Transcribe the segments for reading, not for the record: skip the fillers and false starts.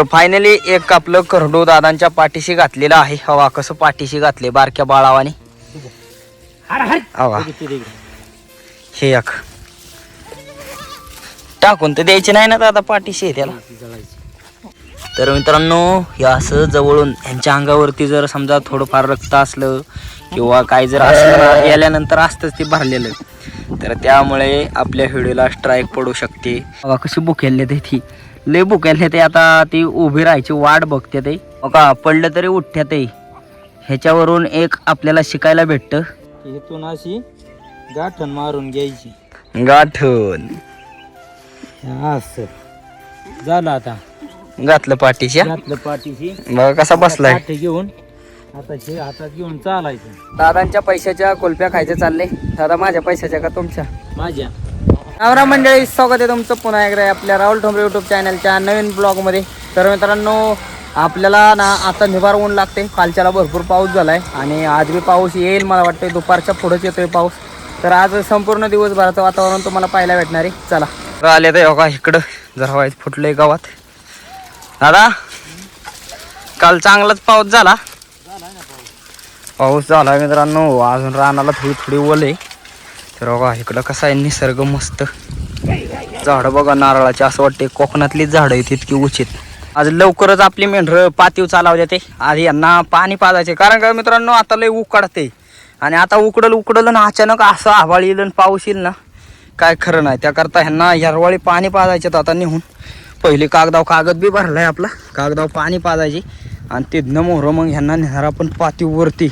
Finally एक आपलं करडू दादांच्या पाठीशी घातलेलं आहे. हवा कसं पाठीशी घातले बारक्या बाळावानी. हवा हे एक टाकून तर द्यायचे नाही ना दादा पाठीशी त्याला. तर मित्रांनो हे असं जवळून यांच्या अंगावरती जर समजा थोडंफार रक्त असलं किंवा काय जर असलं गेल्यानंतर असतंच ते भरलेलं, तर त्यामुळे आपल्या व्हिडिओला स्ट्राईक पडू शकते. बघा कशी बुकेलले ते लय बुकेलले ते. आता ती उभी राहायची वाट बघते ते. बघा पडलं तरी उठत्या ते. ह्याच्यावरून एक आपल्याला शिकायला भेटतं. इथून अशी गाठण मारून घ्यायची. गाठण असं झालं. आता घातलं पाठीशी. घातलं पाठीशी. बघा कसा बसलाय. पाठी घेऊन आता हे हातात घेऊन चालायचं. दादांच्या पैशाच्या कुल्फ्या खायचे चालले. दादा माझ्या पैशाच्या का तुमच्या? माझ्या. नवरा मंडळी, स्वागत आहे तुमचं पुन्हा एकदा आपल्या राहुल ठोंबरे यूट्यूब चॅनलच्या नवीन ब्लॉगमध्ये. तर मित्रांनो आपल्याला ना आता निभार ऊन लागते. कालच्याला भरपूर पाऊस झालाय आणि आज बी पाऊस येईल मला वाटतं. दुपारच्या पुढेच येतोय पाऊस. तर आज संपूर्ण दिवसभराचं वातावरण तुम्हाला पाहायला भेटणार आहे. चला आले तर का इकडं जरा व्हायचं फुटलंय गावात. दादा काल चांगलाच पाऊस झाला. पाऊस झाला मित्रांनो. अजून रानाला थोडी थोडी ओल आहे. तर बघा इकडं कसं आहे निसर्ग मस्त. झाडं बघा नारळाची, असं वाटते कोकणातलीच झाडं आहेत इतकी उचित. आज लवकरच आपली मेंढरं पातीव चालवल्या ते. आधी यांना पाणी पाजायचे, कारण का मित्रांनो आता लय उकडते आणि आता उकडलं ना अचानक असं आभाळ येईल आणि पाऊस येईल ना काय खरं नाही. त्याकरता ह्यांना हिरवाळी पाणी पाजायचे. आता निघून पहिले कागद बी भरलाय आपला. कागदाव पाणी पाजायचे आणि तिथनं मोहरं मग ह्यांना नेणार आपण पातीवरती.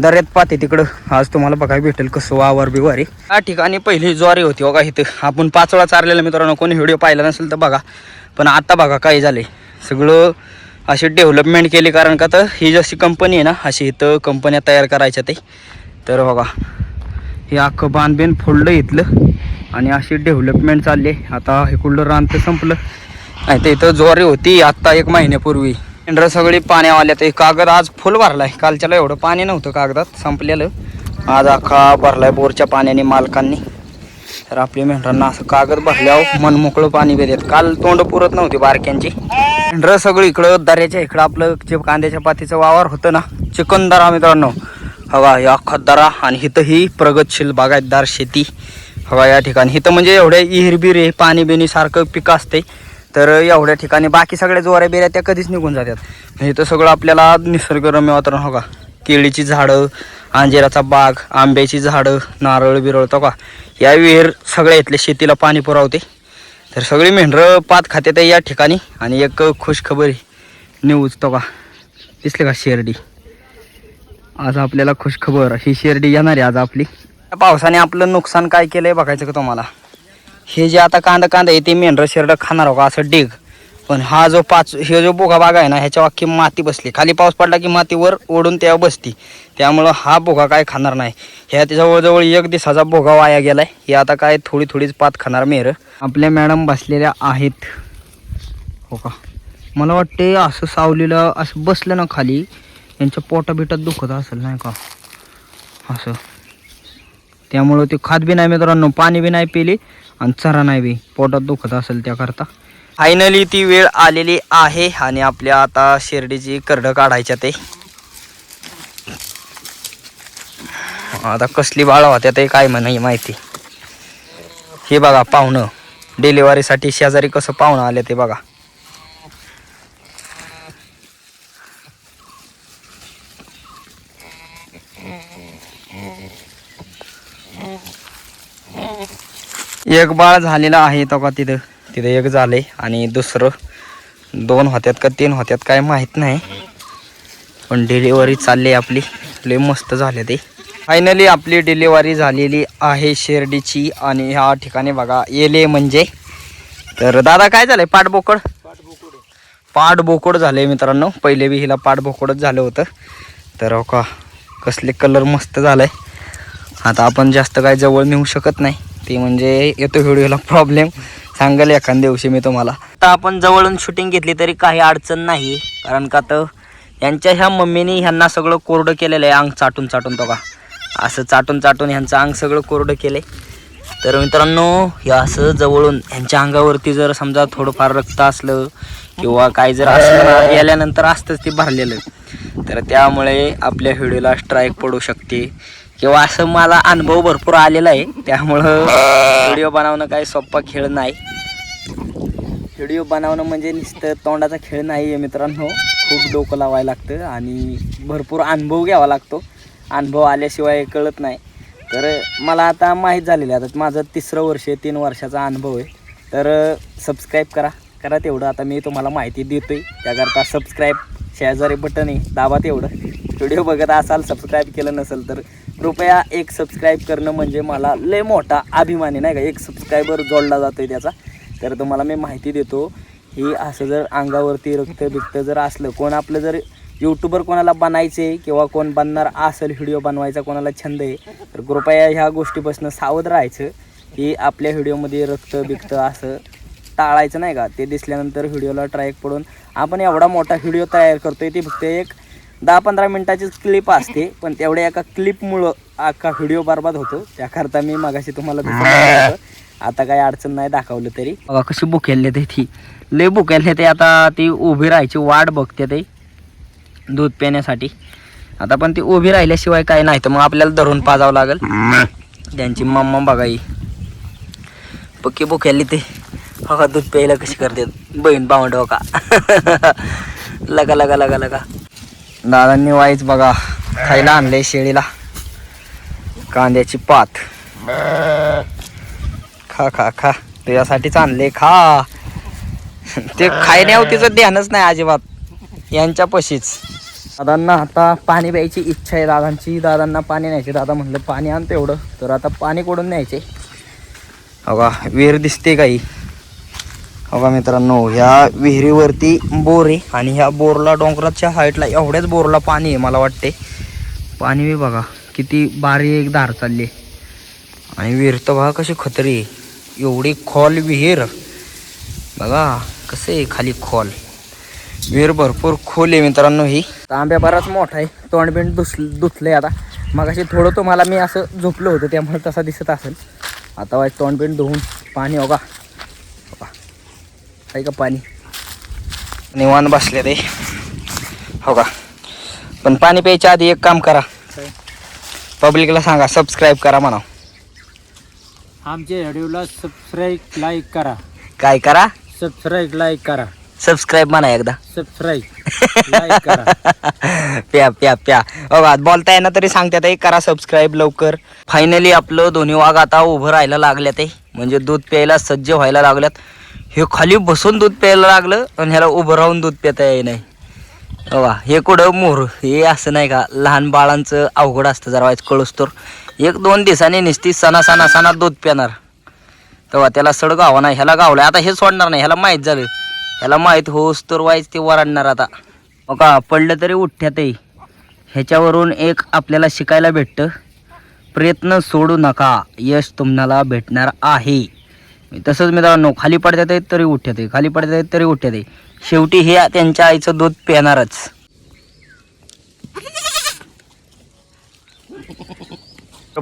दर्यात पाते तिकडं. आज तुम्हाला बघायला भेटेल कसं वावर बिवारी. या ठिकाणी पहिली ज्वारी होती बघा इथं. आपण 5 वेळा चारलेलं मित्रांनो. कोणी व्हिडिओ पाहिला नसेल तर बघा. पण आता बघा काय झाले. सगळं अशी डेव्हलपमेंट केली, कारण का तर ही जशी कंपनी आहे ना अशी इथं कंपन्या तयार करायच्या ते. तर बघा हे अख्खं बांधबेन फोडलं इथलं आणि अशी डेव्हलपमेंट चालली. आता हे कुठलं रान तर संपलं नाही तर इथं ज्वारी होती आत्ता 1 महिन्यापूर्वी. मेंढरं सगळी पाण्यावाल्या. ते कागद आज फुल भरलाय. कालच्याला एवढं पाणी नव्हतं कागदात, संपलेलं. आज अख्खा भरलाय बोरच्या पाण्याने मालकांनी. तर आपल्या मेंढरांना असं कागद भरल्यावर मन मोकळं पाणी देतात. काल तोंड पुरत नव्हती बारक्यांची. मेंढरं सगळं इकडं दर्याच्या इकडं आपलं जे कांद्याच्या पातीचं वावर होतं ना चिकनदरा मित्रांनो. हवा या अख्खा दरा आणि इथं ही प्रगतशील बागायतदार शेती. हवा या ठिकाणी इथं म्हणजे एवढ्या इहिरबिर आहे, पाणी बिणी सारखं पिकं असते. तर एवढ्या ठिकाणी बाकी सगळ्या ज्वाऱ्या बिऱ्या त्या कधीच निघून जातात. इथं सगळं आपल्याला निसर्गरम्य वातावरण. हो का केळीची झाडं, अंजिराचा बाग, आंब्याची झाडं, नारळ बिरळ तो का या विहीर सगळ्या इथल्या शेतीला पाणी पुरवते. तर सगळी मेंढरं पात खात्यात या ठिकाणी. आणि एक खुशखबरी न्यूज तो का दिसले का शेरडी. आज आपल्याला खुशखबर, ही शेरडी येणार आहे आज आपली. पावसाने आपलं नुकसान काय केलंय बघायचं का तुम्हाला. हे जे आता कांदा येते मेंढरं शेरडं खाणार हो का असं डिग. पण हा जो हे जो बोगा बाग आहे ना ह्याच्या अख्खी माती बसली. खाली पाऊस पडला की मातीवर ओढून तेव्हा बसती. त्यामुळं हा बोगा काय खाणार नाही. ह्या जवळजवळ 1 दिवसाचा बोगा वाया गेलाय. हे आता काय थोडीच पात खाणार मेहरं. आपल्या मॅडम बसलेल्या आहेत हो का. मला वाटते असं सावलीला असं बसलं ना खाली यांच्या पोटा बिटात दुखत असेल नाही का असं. त्यामुळं ते खात बी नाही मित्रांनो, पाणी बी नाही पिली आणि चरा नाही बी, पोटात दुखत असेल त्याकरता. फायनली ती वेळ आलेली आहे आणि आपल्या आता शेरडीची करडं काढायच्या ते. आता कसली बाळा होत्या ते काय म्हणाय माहिती. हे बघा पाहुणं डिलिव्हरीसाठी शेजारी कसं पाहुणं आले ते बघा. एक बाळ झालेलं आहे तो का तिथं एक झाले आणि दुसरं 2 होत्यात का 3 होत्यात काय माहीत नाही. पण डिलिव्हरी चालली आपली. लय मस्त झाले ते. फायनली आपली डिलिव्हरी झालेली आहे शेरडीची. आणि ह्या ठिकाणी बघा येले म्हणजे. तर दादा काय झालंय पाठबोकड झाले मित्रांनो. पहिले बी हिला पाठबोकडच झालं होतं. तर हो का कसले कलर मस्त झालाय. आता आपण जास्त काय जवळ नेऊ शकत नाही. ते म्हणजे येतो व्हिडिओला प्रॉब्लेम. सांगाल एखाद्या दिवशी मी तुम्हाला. आता आपण जवळून शूटिंग घेतली तरी काही अडचण नाही, कारण का तर यांच्या ह्या मम्मीने ह्यांना सगळं कोरडं केलेलं आहे. अंग चाटून तो का असं चाटून ह्यांचं अंग सगळं कोरडं केलं आहे. तर मित्रांनो हे असं जवळून ह्यांच्या अंगावरती जर समजा थोडंफार रक्त असलं किंवा काय जर असलं ना गेल्यानंतर असतंच ते भरलेलं, तर त्यामुळे आपल्या व्हिडिओला स्ट्राईक पडू शकते किंवा असं मला अनुभव भरपूर आलेला आहे. त्यामुळं व्हिडिओ बनवणं काही सोपा खेळ नाही. व्हिडिओ बनवणं म्हणजे नुसतं तोंडाचा खेळ नाही आहे मित्रांनो. खूप डोकं लावायला लागतं आणि भरपूर अनुभव घ्यावा लागतो. अनुभव आल्याशिवाय कळत नाही. तर मला आता माहीत झालेलं आहे, आता माझं 3रं वर्ष 3 वर्षाचा अनुभव आहे. तर सबस्क्राईब करा तेवढं. आता मी तुम्हाला माहिती देतो आहे, त्याकरता सबस्क्राईब शेजारी बटन आहे दाबा तेवढं. व्हिडिओ बघत असाल सबस्क्राईब केलं नसेल तर कृपया एक सबस्क्राईब करणं म्हणजे मला लय मोठा अभिमान आहे नाही का. एक सबस्क्रायबर जोडला जातो आहे त्याचा. तर तुम्हाला मी माहिती देतो, ही असं जर अंगावरती रक्त बिक्त जर असलं, कोण आपलं जर यूट्यूबर कोणाला बनायचे किंवा कोण बनणार असेल, व्हिडिओ बनवायचा कोणाला छंद आहे, तर कृपया ह्या गोष्टीपासून सावध राहायचं की आपल्या व्हिडिओमध्ये रक्त बिक्त असं टाळायचं नाही का. ते दिसल्यानंतर व्हिडिओला ट्रायक पडून आपण एवढा मोठा व्हिडिओ तयार करतोय, ती फक्त एक 10-15 मिनटाचीच क्लिप असते, पण तेवढ्या एका क्लिपमुळं अख्खा व्हिडिओ बरबाद होतो. त्याकरता मी मागाशी तुम्हाला दिसत आता काही अडचण नाही दाखवलं तरी. बघा कशी बुकेलले ते, ती लय बुकेलले ते. आता ती उभी राहायची वाट बघते ते दूध पिण्यासाठी. आता पण ती उभी राहिल्याशिवाय काही नाही, तर मग आपल्याला धरून पाजावं लागेल. त्यांची मम्मा बघा ही पक्की बुकेली ते. हो का दूध प्यायला कशी करते बहीण भावंड. हो का लगा लगा लगा लगा. दादांनी वाईच बघा खायला आणलंय शेळीला कांद्याची पात. खा खा खा तुझ्यासाठीच आणले, खा. ते खायण्यावर तिचं ध्यानच नाही अजिबात यांच्या पशीच. दादांना आता पाणी प्यायची इच्छा आहे दादांची. दादांना पाणी न्यायचे. दादा म्हणलं पाणी आण तेवढं. तर आता पाणी कुठून न्यायचे. हो का विहीर दिसते काही. हो का मित्रांनो, ह्या विहिरीवरती बोर आहे आणि ह्या बोरला डोंगराच्या हाईटला एवढ्याच बोरला पाणी आहे मला वाटते. पाणी बी बघा किती बारीक धार चालली आहे. आणि विहीर तर बघा कशी खतरी आहे. एवढी खोल विहीर बघा कसं आहे खाली खोल. विहीर भरपूर खोल आहे मित्रांनो. ही तांब्या बराच मोठा आहे. तोंडबिंड धुतलंय आता. मग अशी थोडं तुम्हाला मी असं झोपलं होतं त्यामुळे तसा दिसत असेल. आता वाईट तोंडबिंड धुवून पाणी. हो का आहे का पाणी निवांत बसले ते. हो का पण पाणी प्यायच्या आधी एक काम करा, पब्लिकला सांगा सबस्क्राईब करा म्हणा. आमच्या व्हिडिओला सबस्क्राईब लाईक करा. काय करा? सबस्क्राईब लाईक करा. सबस्क्राईब म्हणा एकदा. सबस्क्राईब लाईक करा. प्या प्या प्या. बघा बोलता येणार तरी सांगतात करा सबस्क्राईब लवकर. फायनली आपलं दोन्ही वाघ आता उभं राहायला लागल्यात आहे, म्हणजे दूध प्यायला सज्ज व्हायला लागल्यात. हे खाली बसून दूध प्यायला लागलं आणि ह्याला उभं राहून दूध पिता येई नाही. बघा हे कुठं मोर. हे असं नाही का लहान बाळांचं अवघड असतं जरा वाईच कळूस तर. 1-2 दिवसांनी निस्ती सणा दूध पिणार तेव्हा त्याला सड गावा नाही. ह्याला गावलाय आता हे सोडणार नाही. ह्याला माहीत झालं. ह्याला माहीत होस तर वाईच ते वराडणार आता. बघा पडलं तरी उठ्यातही. ह्याच्यावरून एक आपल्याला शिकायला भेटतं, प्रयत्न सोडू नका, यश तुम्हाला भेटणार आहे. तसंच मित्रांनो खाली पडतात आहेत तरी उठ्यात आहे, खाली पडतात आहेत तरी उठ्यात आहे. शेवटी हे त्यांच्या आईचं दूध पिणारच.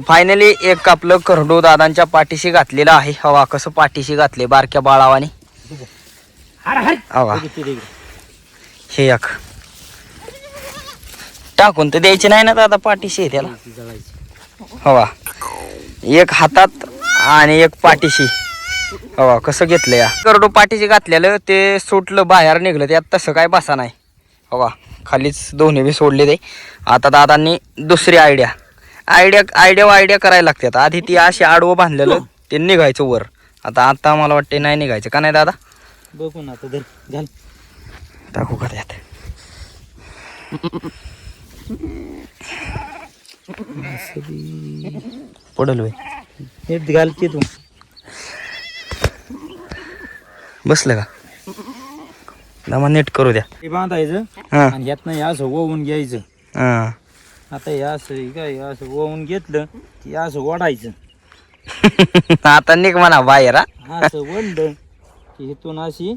फायनली एक आपलं करडू दादांच्या पाठीशी घातलेलं आहे. हवा कसं पाठीशी घातले बारक्या बाळावाने. हवा हे एक टाकून तर द्यायचे नाही ना दादा पाठीशी त्याला. हवा एक हातात आणि एक पाठीशी. हवा कसं घेतलं या करडू पाठीशी घातलेलं ते सुटलं बाहेर निघलं. त्यात तसं काय बसा नाही. हवा खालीच दोन्ही बी सोडले ते. आता दादांनी दुसरी आयडिया करायला लागतात. आधी ती अशी आडवं बांधलेलं ते निघायचं वर. आता मला वाटते नाही निघायचं का नाही दादा. बघू ना आता घाल टाकू का त्यात. पडल वे नीट घालते तू. बसलं का दमा नीट करू द्या. हे बांधायचं हा आणि यातनं हे असं ओवून घ्यायचं. हा आता हे असं काय असं ओवून घेतलं की असं ओढायचं. आता निघ म्हणा बाहेर. असं ओढलं की इथून अशी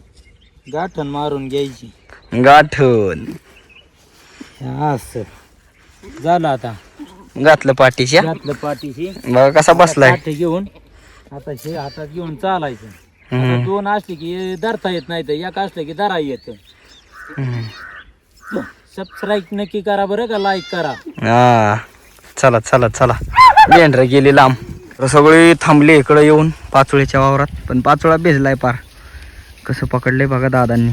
गाठण मारून घ्यायची. गाठून असं झालं. आता घातलं पाठीशी. घातलं पाठीशी. बघा कसा बसलाय. काठी घेऊन आता हे हातात घेऊन चालायचं. हम्म. दोन असले की धरता येत नाही तर एक असलं की धरा येत. सबस्क्राईब नक्की करा बरं का, लाईक करा. हा चला चला चला. मेंढर गेली लांब. तर सगळी थांबली इकडं येऊन पाचोळीच्या वावरात. पण पाचोळा भिजलाय पार. कसं पकडलंय बघा दादांनी.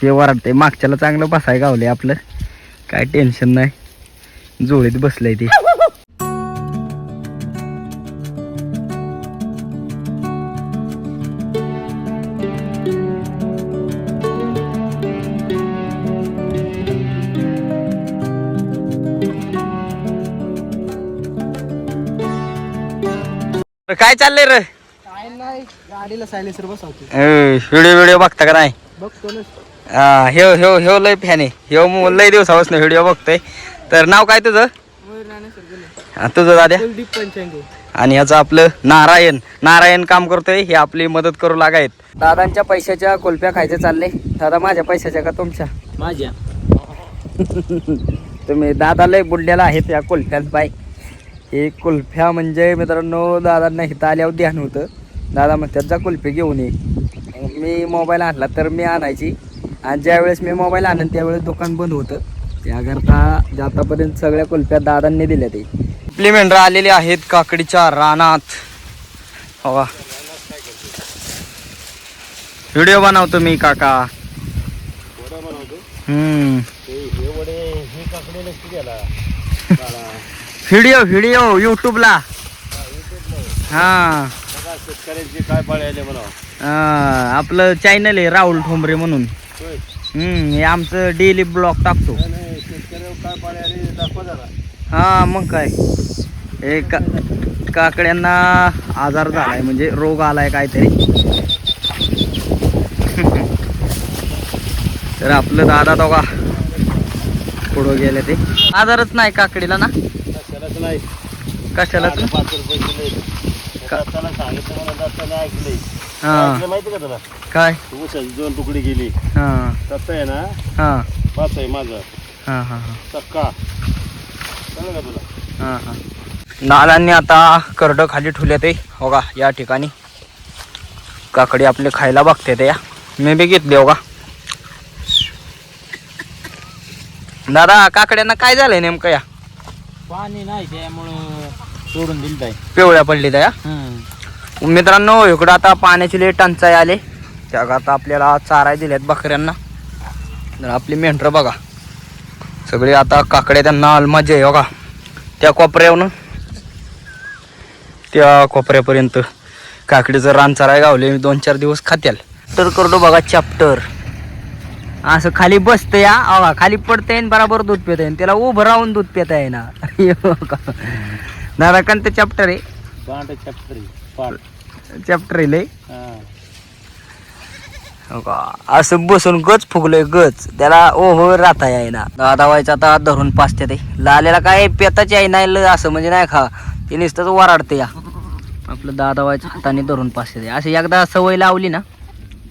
हे वराडते मागच्याला चांगलं बसाय गावले आपलं. काय टेन्शन नाही. जोळीत बसलंय ते. काय चाललंय रे? काय नाही, गाडीला सायलेन्सर बसवतो. व्हिडिओ बघता का नाही? बघतो ना. ह्यो लय फॅन आहे. ह्यो लय दिवसापासून व्हिडिओ बघतोय. तर नाव काय तुझं? तुझं दाद्या? आणि ह्याचं आपलं नारायण काम करतोय. हे आपली मदत करू लागायत. दादांच्या पैशाच्या कुल्फ्या खायचे चालले. दादा माझ्या पैशाच्या का तुमच्या? माझ्या. तुम्ही दादा लय बुडलेला आहेत या कुल्फ्यात बाय. हे कुल्फ्या म्हणजे मित्रांनो दादांना इथं आल्यावर ध्यान होतं. दादा म्हणतात जा कुल्फी घेऊन ये. मी मोबाईल आणला तर मी आणायची. आणि ज्यावेळेस मी मोबाईल आणन त्यावेळेस दुकान बंद होतं. त्याकरता आतापर्यंत सगळ्या कुल्फ्या दादांनी दिल्या. ते आपली मेंढरं आलेली आहेत काकडीच्या रानात. हवा व्हिडिओ बनवतो मी काका. व्हिडिओ युट्यूबला. हा काय पाळले म्हणा. आपलं चॅनल आहे राहुल ठोंबरे म्हणून. हे आमचं डेली ब्लॉग टाकतो. काय पाळले दाखवा जरा. हा मग काय हे काकड्यांना आजार झालाय म्हणजे रोग आलाय काहीतरी. तर आपलं दादा दोघा पुढं गेले. ते आजारच नाही काकडीला ना? कशालाच नाही. कशाला? 5 रुपये किलो. त्याला सांगितलं मला दाताला ऐकलंय. हा माहिती का तुला? काय? ऊसाची 2 तुकडी गेली. हा तसं आहे ना. हा 5 आहे माझं. हा हा सक्का कळलं का तुला? हा हा. नालांनी आता करडं खाली ठेवले ते हो का. या ठिकाणी काकडी आपले खायला बघते ते. या मी बी घेतली हो का. दादा काकड्यांना काय झालंय नेमकं? या पाणी नाही त्यामुळं सोडून दिलं आहे. पिवळ्या पडली त्या. मित्रांनो इकडं आता पाण्याची लई टंचाई आले. त्यात आपल्याला चाराय दिल्यात बकऱ्यांना. तर आपली मेंढरं बघा सगळी आता काकड्या त्यांना मजा आहे हो का. त्या कोपऱ्यावरून त्या कोपऱ्यापर्यंत काकडीचं रान चाराय गावले. 2-4 दिवस खात्याल. तर करतो बघा चॅप्टर. असं खाली बसतं या अवा खाली पडते बराबर दूध पिता येईन. त्याला उभं राहून दूध पिता येईना. दादा कोणतं चॅप्टर आहे? चॅप्टर आहे लय. असं बसून गच फुगलोय गच. त्याला ओहो राहता येईना. दादा व्हायचं आता धरून पाचते ते. लाल्याला काय पेताची आहे नाही असं म्हणजे नाही खा. ते नुसतंच वराडते या. आपलं दादा व्हायचं हाताने धरून पाचते ते. अशी एकदा सवय लावली ना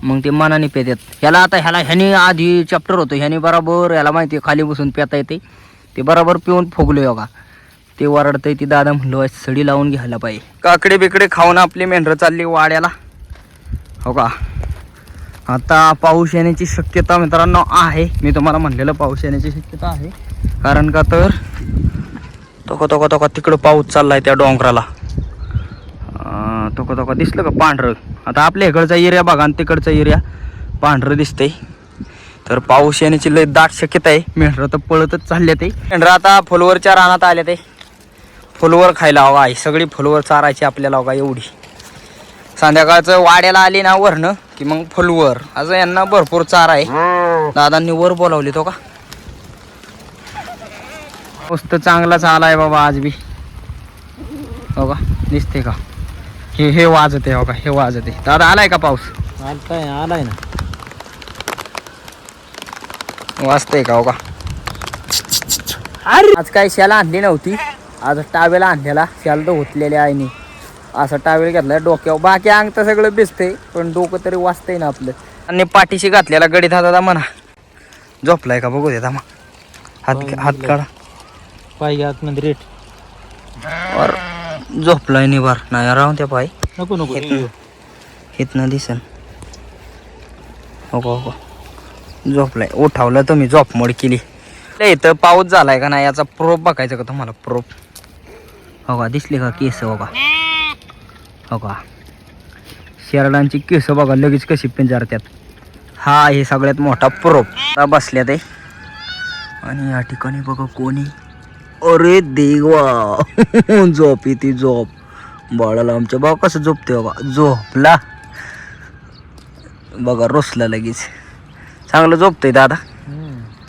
मग ते मनाने पेतात. ह्यानी आधी चॅप्टर होतं. ह्यानी बरोबर याला माहिती खाली बसून पेता येते. ते बरोबर पिऊन फुगलोय बघा. ते वरडतंय. ती दादा म्हणलो सडी लावून घ्यायला पाहिजे. काकडे बिकडे खाऊन आपली मेंढरं चालली वाड्याला हो का. आता पाऊस येण्याची शक्यता मित्रांनो आहे. मी तुम्हाला म्हणलेलं पाऊस येण्याची शक्यता आहे. कारण का तर तोका तिकडं पाऊस चाललाय त्या डोंगराला. तोका दिसलं का पांढरं. आता आपल्या इकडचा एरिया बघा आणि तिकडचा एरिया पांढरं दिसतंय. तर पाऊस येण्याची लय दाट शक्यता आहे. मेंढरं तर पळतच चालले ते. मेंढरं आता फुलवरच्या रानात आले ते. फुलवर खायला हवा आहे. सगळी फुलवर चारायची आपल्याला हवा एवढी. संध्याकाळचं वाड्याला आली ना वरनं की मग फुलवर असं यांना भरपूर चारा आहे. दादांनी वर बोलावली तो का. मस्त चांगलाच आलाय बाबा आज बी हो का. दिसते का हे वाजते हो का. हे वाजते. दादा आलाय का पाऊस? आलाय ना. वाजतंय का हो का. आज काय शाला आणली नव्हती. आज टावेला आणलेला. शाल तर होतलेल्या आईने. असा टावेल घेतलाय डोक्यावर. बाकी अंग तर सगळं भिजतंय पण डोकं तरी वाजतंय ना आपलं. आणि पाठीशी घातलेला गडीत हातात म्हणा. झोपलाय का बघू देता मग. हात काढा. पाय घ्या आतमध्ये रेट. झोपलाय निभार नाही राहून त्या पाय. नको नको इथनं दिसन. हो झोपलाय. उठावलं तुम्ही झोप मोड केली. इथं पाऊस झालाय का नाही याचा प्रूफ बघायचा का तुम्हाला? प्रूफ हो का, दिसले का केस? हो का शेरडांची केस बघा लगेच कशी पिंजारत्यात. हा हे सगळ्यात मोठा प्रूफ बसल्यात आहे. आणि या ठिकाणी बघा कोणी, अरे देवा झोप येते झोप. बाळाला आमच्या बघा कसं झोपते बघा. झोपला बघा, रुसला लगेच. चांगलं झोपतंय दादा.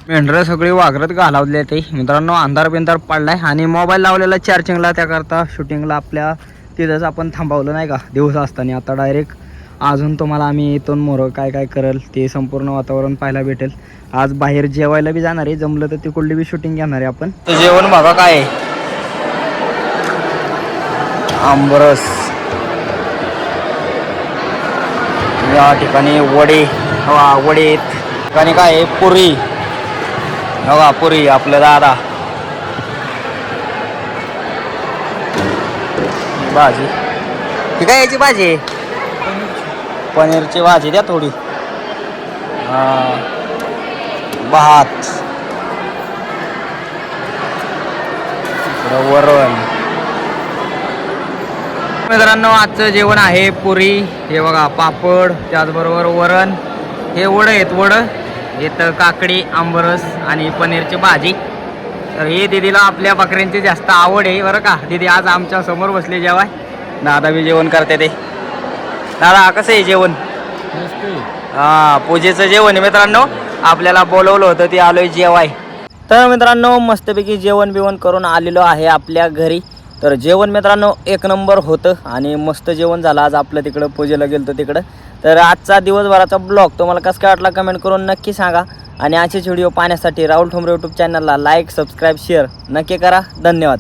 मेंढरं सगळी वाघरत घालावले ते मित्रांनो. अंधार बिंधार पडलाय आणि मोबाईल लावलेला चार्जिंगला, त्याकरता शूटिंगला आपल्या तिथंच आपण थांबवलं नाही का दिवस असताना. आता डायरेक्ट अजून तुम्हाला आम्ही इथून मोरं काय काय करेल ते संपूर्ण वातावरण पाहायला भेटेल. आज बाहेर जेवायला बी जाणार आहे, जमलं तर तिकडली बी शूटिंग घेणार आहे आपण. जेवण बघा काय आहे. आंबरस, या ठिकाणी वडे, वडे ठिकाणी काय आहे, पुरी बघा, पुरी आपलं दादा. भाजी ही काय याची भाजी आहे? पनीरची भाजी द्या थोडी. भात, वरण. मित्रांनो आजचं जेवण आहे पुरी, हे बघा पापड, त्याचबरोबर वरण, हे वडं आहेत. वडं इथं काकडी, आंबरस आणि पनीरची भाजी. तर हे दीदीला आपल्या बकऱ्यांची जास्त आवड आहे बरं का. दीदी आज आमच्या समोर बसले जेवाय. दादा बी जेवण करते ते. दादा कसं आहे जेवण? हा पूजेचं जेवण आहे मित्रांनो. आपल्याला बोलवलं होतं ते आलोय जेवाय. तर मित्रांनो मस्तपैकी जेवण बिवण करून आलेलो आहे आपल्या घरी. तर जेवण मित्रांनो एक नंबर होतं आणि मस्त जेवण झालं. आज आपलं तिकडं पूजेला गेलो तिकडं. तर आजचा दिवसभराचा ब्लॉग तुम्हाला कसं काय वाटला कमेंट करून नक्की सांगा. आणि असेच व्हिडिओ पाहण्यासाठी राहुल ठोंबरे यूट्यूब चॅनलला लाईक, सबस्क्राईब, शेअर नक्की करा. धन्यवाद.